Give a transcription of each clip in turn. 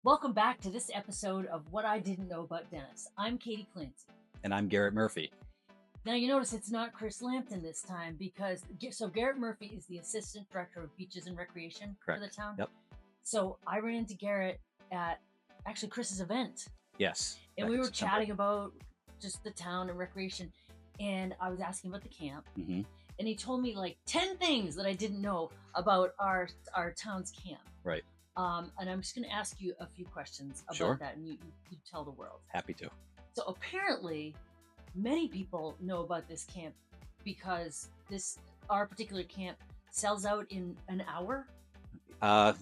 Welcome back to this episode of What I Didn't Know About Dennis. I'm Katie Clancy. And I'm Garrett Murphy. Now, you notice it's not Chris Lampton this time because, Garrett Murphy is the Assistant Director of Beaches and Recreation Correct. for the town. Yep. So I ran into Garrett at actually Chris's event. Yes. And we were chatting about just the town and recreation. And I was asking about the camp. Mm-hmm. And he told me like 10 things that I didn't know about our town's camp. Right. And I'm just going to ask you a few questions about Sure. that, and you tell the world. Happy to. So apparently, many people know about this camp because our particular camp sells out in an hour.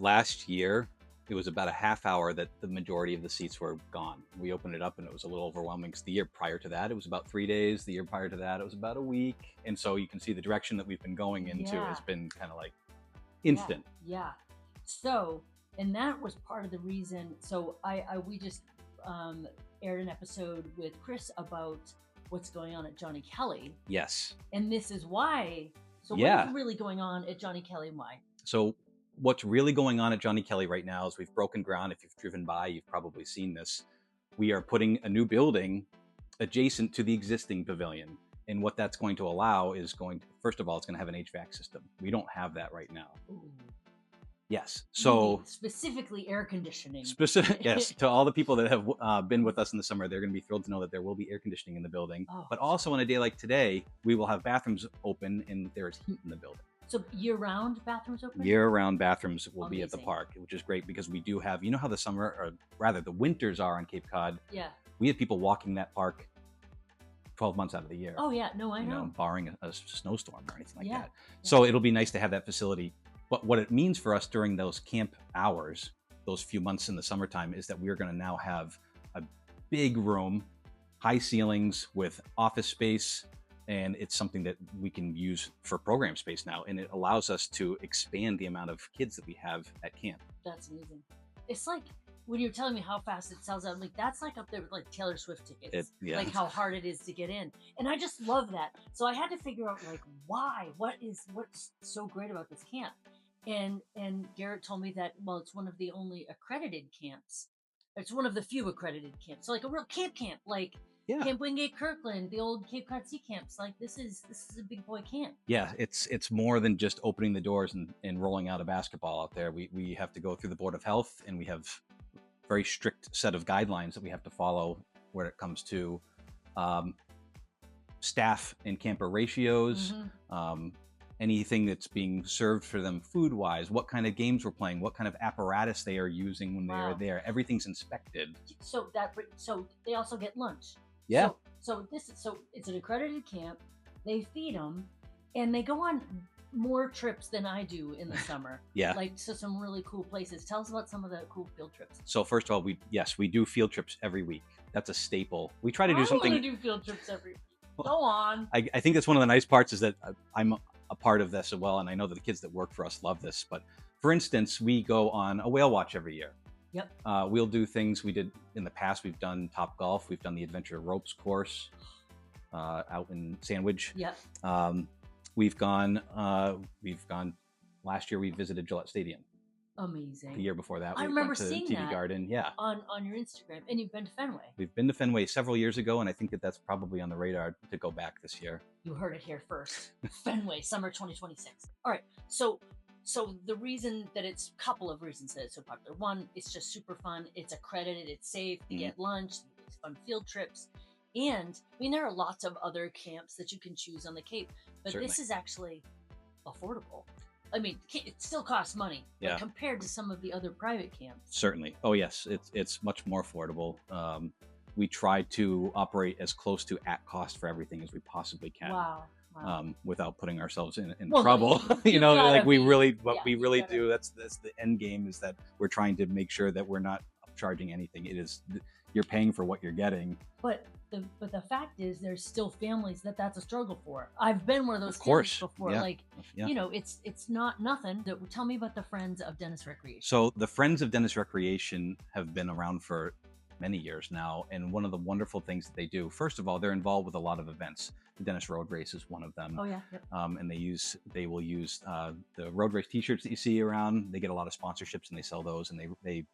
Last year, it was about a half hour that the majority of the seats were gone. We opened it up and it was a little overwhelming because the year prior to that, it was about 3 days. The year prior to that, it was about a week. And so you can see the direction that we've been going into has been kind of like instant. Yeah. So, and that was part of the reason. So we just aired an episode with Chris about what's going on at Johnny Kelly. Yes. And this is why. So what's really going on at Johnny Kelly and why? So what's really going on at Johnny Kelly right now is we've broken ground. If you've driven by, you've probably seen this. We are putting a new building adjacent to the existing pavilion. And what that's going to allow is first of all, it's going to have an HVAC system. We don't have that right now. Ooh. Yes. So specifically air conditioning. Yes. To all the people that have been with us in the summer, they're going to be thrilled to know that there will be air conditioning in the building. Oh. But also on a day like today, we will have bathrooms open and there is heat in the building. So year-round bathrooms open? Year-round bathrooms will be at the park, which is great because we do have, you know how the summer, or rather the winters are on Cape Cod? Yeah. We have people walking that park 12 months out of the year. Oh, yeah. No, I know. Barring a snowstorm or anything like that. Yeah. So it'll be nice to have that facility. But what it means for us during those camp hours, those few months in the summertime, is that we're going to now have a big room, high ceilings with office space, and it's something that we can use for program space now. And it allows us to expand the amount of kids that we have at camp. That's amazing. It's like when you're telling me how fast it sells out, like that's like up there with like Taylor Swift tickets. Like how hard it is to get in. And I just love that. So I had to figure out like why, what's so great about this camp. And Garrett told me that, well, it's one of the only accredited camps. It's one of the few accredited camps. So like a real camp, like Camp Wingate Kirkland, the old Cape Cod Sea camps. Like this is a big boy camp. Yeah, it's more than just opening the doors and rolling out a basketball out there. We have to go through the Board of Health, and we have a very strict set of guidelines that we have to follow when it comes to staff and camper ratios. Mm-hmm. Anything that's being served for them food-wise, what kind of games we're playing, what kind of apparatus they are using when they are there. Everything's inspected. So they also get lunch. Yeah. So it's an accredited camp. They feed them, and they go on more trips than I do in the summer. Yeah. Like some really cool places. Tell us about some of the cool field trips. So first of all, we do field trips every week. That's a staple. We try to do something. I want to do field trips every week. Go on. I think that's one of the nice parts is that I'm a part of this as well, and I know that the kids that work for us love this. But for instance, we go on a whale watch every year. Yep. We'll do things we did in the past. We've done Top Golf. We've done the Adventure Ropes course out in Sandwich. Yep. We've gone. Last year we visited Gillette Stadium. Amazing. The year before that, I remember seeing TV that Garden. Yeah. On your Instagram, and you've been to Fenway. We've been to Fenway several years ago, and I think that's probably on the radar to go back this year. You heard it here first. Fenway, summer 2026. All right. So the reason that it's a couple of reasons that it's so popular. One, it's just super fun. It's accredited. It's safe. You get lunch. It's fun field trips. And I mean, there are lots of other camps that you can choose on the Cape, but Certainly. This is actually affordable. I mean, it still costs money compared to some of the other private camps. Certainly. Oh, yes. It's much more affordable. We try to operate as close to at cost for everything as we possibly can. Wow. Without putting ourselves in trouble. We really do. That's the end game, is that we're trying to make sure that we're not upcharging anything. It is, you're paying for what you're getting. But the fact is, there's still families that's a struggle for. I've been one of those families before. Yeah. Like, it's not nothing. Tell me about the Friends of Dennis Recreation. So the Friends of Dennis Recreation have been around for many years now, and one of the wonderful things that they do, first of all, they're involved with a lot of events. The Dennis Road Race is one of them. Oh yeah. Yep. And they will use the road race T-shirts that you see around. They get a lot of sponsorships, and they sell those, and they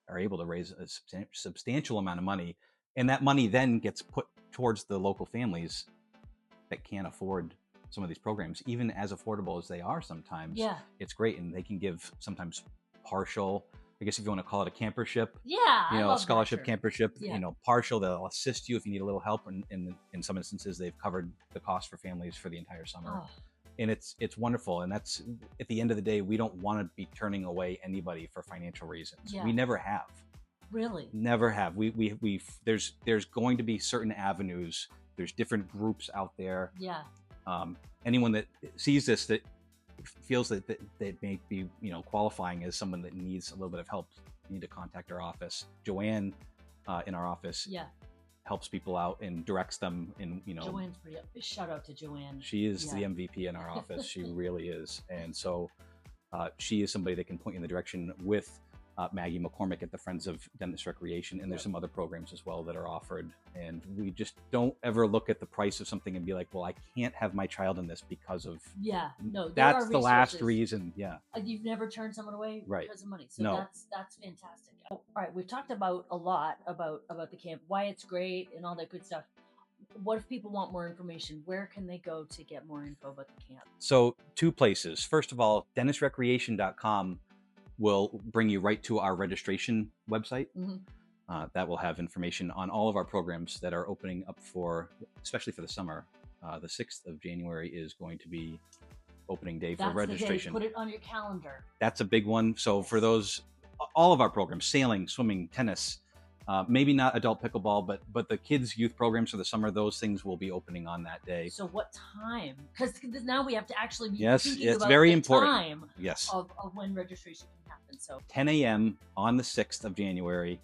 are able to raise a substantial amount of money, and that money then gets put towards the local families that can't afford some of these programs, even as affordable as they are sometimes. Yeah. It's great, and they can give sometimes partial, I guess if you want to call it a campership, Yeah, you I know, love scholarship, that term. campership, Yeah. you know, partial. They'll assist you if you need a little help, and in some instances they've covered the cost for families for the entire summer. Oh. And it's wonderful. And that's, at the end of the day, we don't want to be turning away anybody for financial reasons. Yeah. We never have. Really? Never have. We there's going to be certain avenues. There's different groups out there. Yeah. Anyone that sees this that feels that may be, you know, qualifying as someone that needs a little bit of help, you need to contact our office. Joanne in our office, yeah, helps people out and directs them. And, you know, Joanne's pretty up. Shout out to Joanne. She is the MVP in our office. She really is. And so she is somebody that can point you in the direction with Maggie McCormick at the Friends of Dentist Recreation. And there's some other programs as well that are offered. And we just don't ever look at the price of something and be like, well, I can't have my child in this because of, no, that's the last reason. Yeah. You've never turned someone away because of money. So no. that's fantastic. All right. We've talked about a lot about the camp, why it's great and all that good stuff. What if people want more information? Where can they go to get more info about the camp? So 2 places. First of all, dentistrecreation.com will bring you right to our registration website. Mm-hmm. That will have information on all of our programs that are opening up for, especially for the summer. The 6th of January is going to be opening day for registration. The day. Put it on your calendar. That's a big one. So for those, all of our programs, sailing, swimming, tennis, maybe not adult pickleball, but the kids' youth programs for the summer, those things will be opening on that day. So what time? Because now we have to actually be thinking it's about very the important. Time of when registration can happen. So 10 a.m. on the 6th of January,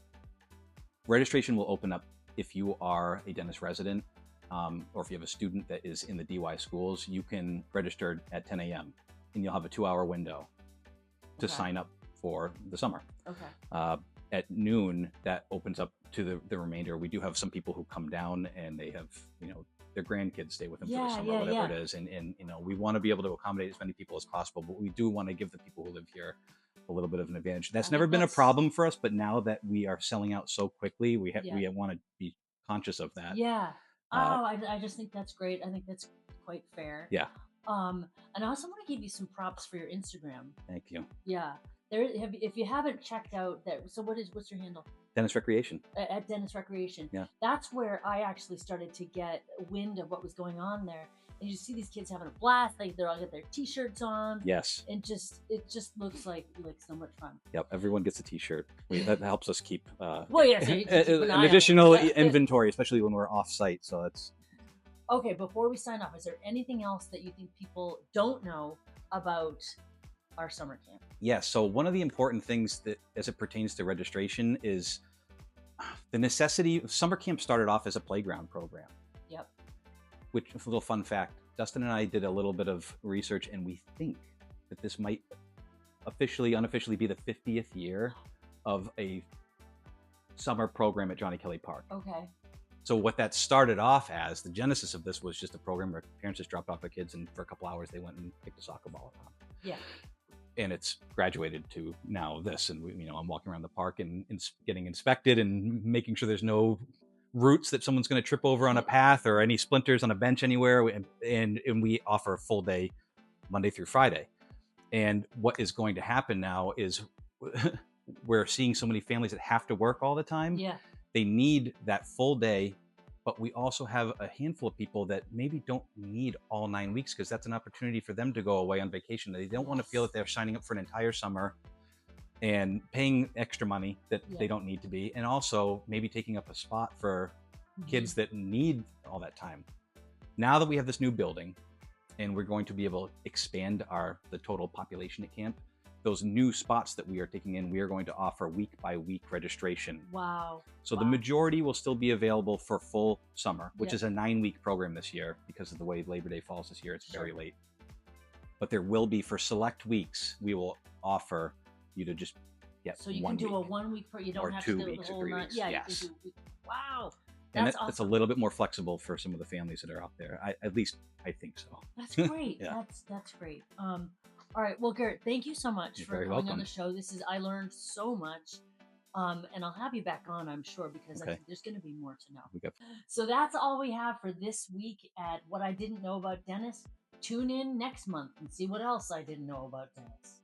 registration will open up if you are a dentist resident, or if you have a student that is in the DY schools. You can register at 10 a.m. and you'll have a 2-hour window to sign up for the summer. Okay. At noon, that opens up to the remainder. We do have some people who come down and they have, you know, their grandkids stay with them for the summer, whatever it is. And, you know, we want to be able to accommodate as many people as possible, but we do want to give the people who live here a little bit of an advantage. That's never been a problem for us, but now that we are selling out so quickly, we want to be conscious of that. Yeah. I just think that's great. I think that's quite fair. Yeah. And I also want to give you some props for your Instagram. Thank you. Yeah. If you haven't checked out that, so what's your handle? Dentist Recreation. At Dentist Recreation. Yeah. That's where I actually started to get wind of what was going on there. And you see these kids having a blast. Like they're all got their t-shirts on. Yes. And it just looks like so much fun. Yep. Everyone gets a t-shirt. That helps us keep so you can keep an additional inventory, especially when we're off site. So that's okay. Before we sign off, is there anything else that you think people don't know about our summer camp? Yes. So one of the important things that, as it pertains to registration, is the necessity. Summer camp started off as a playground program. Yep. Which, a little fun fact, Dustin and I did a little bit of research, and we think that this might unofficially be the 50th year of a summer program at Johnny Kelly Park. Okay. So what that started off as, the genesis of this was just a program where parents just dropped off their kids, and for a couple hours they went and kicked a soccer ball around. Yeah. And it's graduated to now this, and I'm walking around the park and getting inspected and making sure there's no roots that someone's going to trip over on a path or any splinters on a bench anywhere. And we offer a full day, Monday through Friday. And what is going to happen now is we're seeing so many families that have to work all the time. Yeah. They need that full day, but we also have a handful of people that maybe don't need all 9 weeks, because that's an opportunity for them to go away on vacation. They don't want to feel that they're signing up for an entire summer and paying extra money that they don't need to be, and also maybe taking up a spot for kids that need all that time. Now that we have this new building and we're going to be able to expand the total population at camp, those new spots that we are taking in, we are going to offer week by week registration. Wow. So the majority will still be available for full summer, which is a 9-week program this year. Because of the way Labor Day falls this year, it's very late. But there will be, for select weeks, we will offer you to just get so you can do a 1 week you don't have to do the whole 3 weeks. Yeah, yes. You can do, wow. That's awesome. That's a little bit more flexible for some of the families that are out there. At least I think so. That's great. That's great. All right. Well, Garrett, thank you so much for coming on the show. I learned so much. And I'll have you back on, I'm sure, because I Okay. think there's going to be more to know. We got So that's all we have for this week at What I Didn't Know About Dennis. Tune in next month and see what else I didn't know about Dennis.